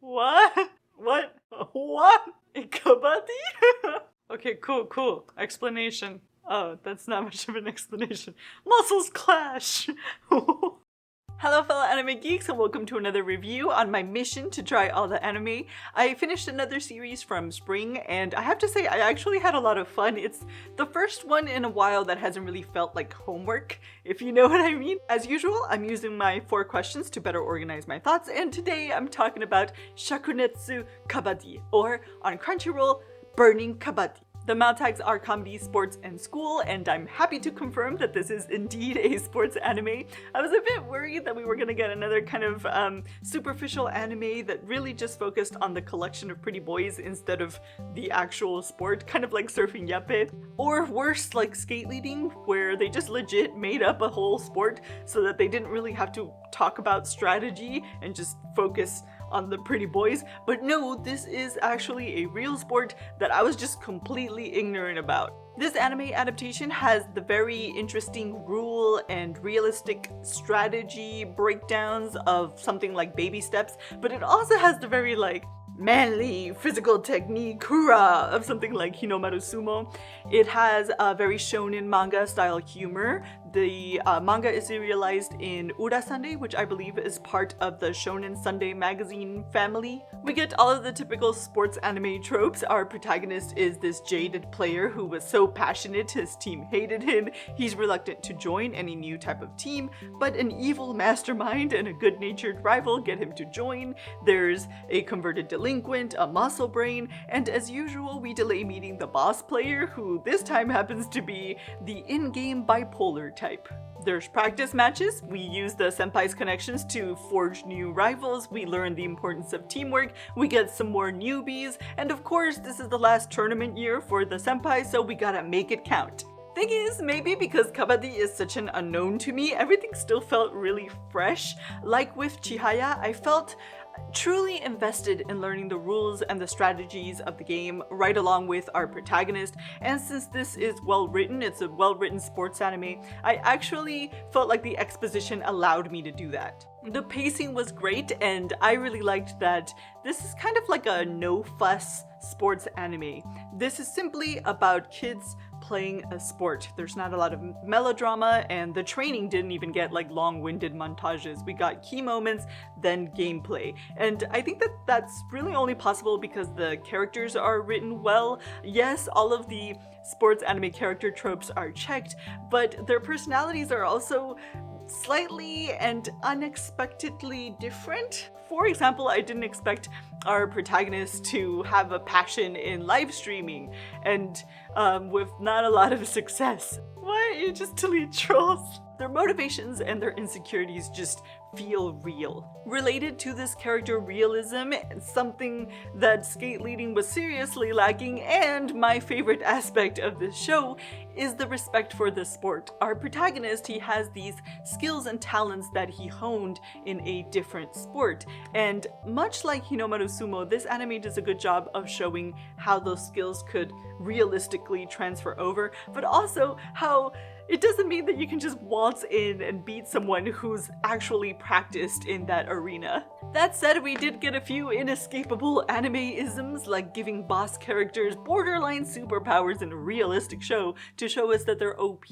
What? What? What? Kabaddi? Okay, cool. Explanation. Oh, that's not much of an explanation. Muscles clash! Hello fellow anime geeks and welcome to another review on my mission to try all the anime. I finished another series from spring and I have to say I actually had a lot of fun. It's the first one in a while that hasn't really felt like homework, if you know what I mean. As usual, I'm using my 4 questions to better organize my thoughts, and today I'm talking about Shakunetsu Kabaddi, or on Crunchyroll, Burning Kabaddi. The mouth tags are comedy, sports, and school, and I'm happy to confirm that this is indeed a sports anime. I was a bit worried that we were gonna get another kind of superficial anime that really just focused on the collection of pretty boys instead of the actual sport, kind of like Surfing Yappe. Or worse, like skate leading, where they just legit made up a whole sport so that they didn't really have to talk about strategy and just focus on the pretty boys. But no, this is actually a real sport that I was just completely ignorant about. This anime adaptation has the very interesting rule and realistic strategy breakdowns of something like Baby Steps, but it also has the very manly physical technique hurrah of something like Hinomaru Sumo. It has a very shonen manga style humor. The manga is serialized in Ura Sunday, which I believe is part of the Shonen Sunday magazine family. We get all of the typical sports anime tropes. Our protagonist is this jaded player who was so passionate his team hated him. He's reluctant to join any new type of team, but an evil mastermind and a good-natured rival get him to join. There's a converted delinquent, a muscle brain, and as usual we delay meeting the boss player, who this time happens to be the in-game bipolar type. There's practice matches, we use the senpai's connections to forge new rivals, we learn the importance of teamwork, we get some more newbies, and of course this is the last tournament year for the senpai, so we gotta make it count. Thing is, maybe because Kabaddi is such an unknown to me, everything still felt really fresh. Like with Chihaya, I felt truly invested in learning the rules and the strategies of the game right along with our protagonist, and since this is well written, it's a well written sports anime, I actually felt like the exposition allowed me to do that. The pacing was great, and I really liked that this is kind of like a no-fuss sports anime. This is simply about kids playing a sport. There's not a lot of melodrama, and the training didn't even get long-winded montages. We got key moments, then gameplay. And I think that that's really only possible because the characters are written well. Yes, all of the sports anime character tropes are checked, but their personalities are also slightly and unexpectedly different. For example, I didn't expect our protagonist to have a passion in live streaming, and with not a lot of success. Why don't you just delete trolls? Their motivations and their insecurities just feel real. Related to this character realism, something that skate leading was seriously lacking, and my favorite aspect of this show, is the respect for the sport. Our protagonist, he has these skills and talents that he honed in a different sport, and much like Hinomaru Sumo, this anime does a good job of showing how those skills could realistically transfer over, but also how it doesn't mean that you can just waltz in and beat someone who's actually practiced in that arena. That said, we did get a few inescapable anime-isms, like giving boss characters borderline superpowers in a realistic show to show us that they're OP,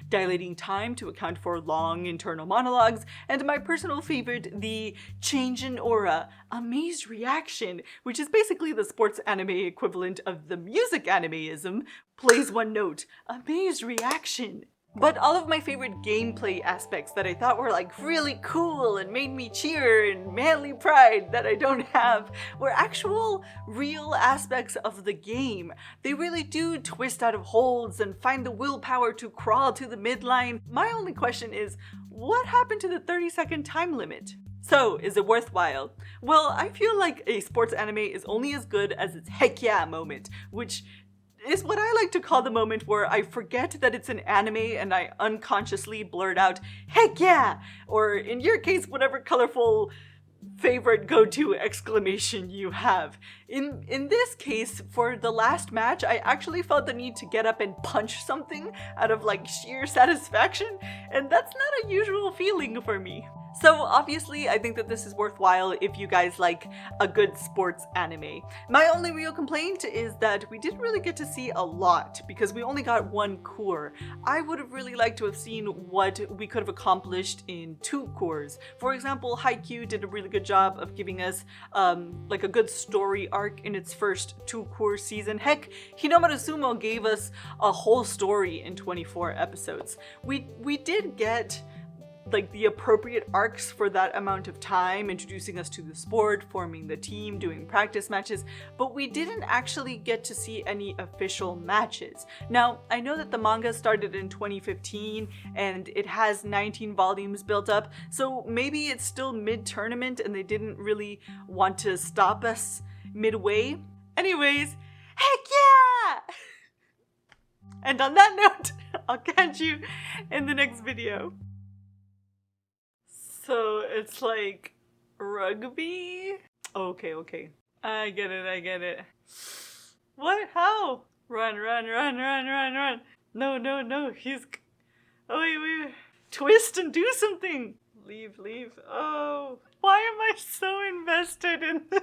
dilating time to account for long internal monologues, and my personal favorite, the change in aura, amazed reaction, which is basically the sports anime equivalent of the music anime-ism, plays one note, amazed reaction. But all of my favorite gameplay aspects that I thought were really cool and made me cheer and manly pride that I don't have were actual real aspects of the game. They really do twist out of holds and find the willpower to crawl to the midline. My only question is, what happened to the 30-second time limit? So, is it worthwhile? Well, I feel like a sports anime is only as good as its heck yeah moment, which is what I like to call the moment where I forget that it's an anime and I unconsciously blurt out, heck yeah! Or in your case, whatever colorful favorite go-to exclamation you have. In this case, for the last match, I actually felt the need to get up and punch something out of like sheer satisfaction, and that's not a usual feeling for me. So obviously, I think that this is worthwhile if you guys like a good sports anime. My only real complaint is that we didn't really get to see a lot because we only got one cour. I would have really liked to have seen what we could have accomplished in 2 cours. For example, Haikyuu did a really good job of giving us like a good story arc in its first 2 cour season. Heck, Hinamaru Sumo gave us a whole story in 24 episodes. We did get like the appropriate arcs for that amount of time, introducing us to the sport, forming the team, doing practice matches, but we didn't actually get to see any official matches. Now, I know that the manga started in 2015 and it has 19 volumes built up, so maybe it's still mid-tournament and they didn't really want to stop us midway. Anyways, heck yeah! And on that note, I'll catch you in the next video. So it's like rugby? Okay. I get it. What? How? Run. No, he's... Oh, wait. Twist and do something! Leave. Oh, why am I so invested in this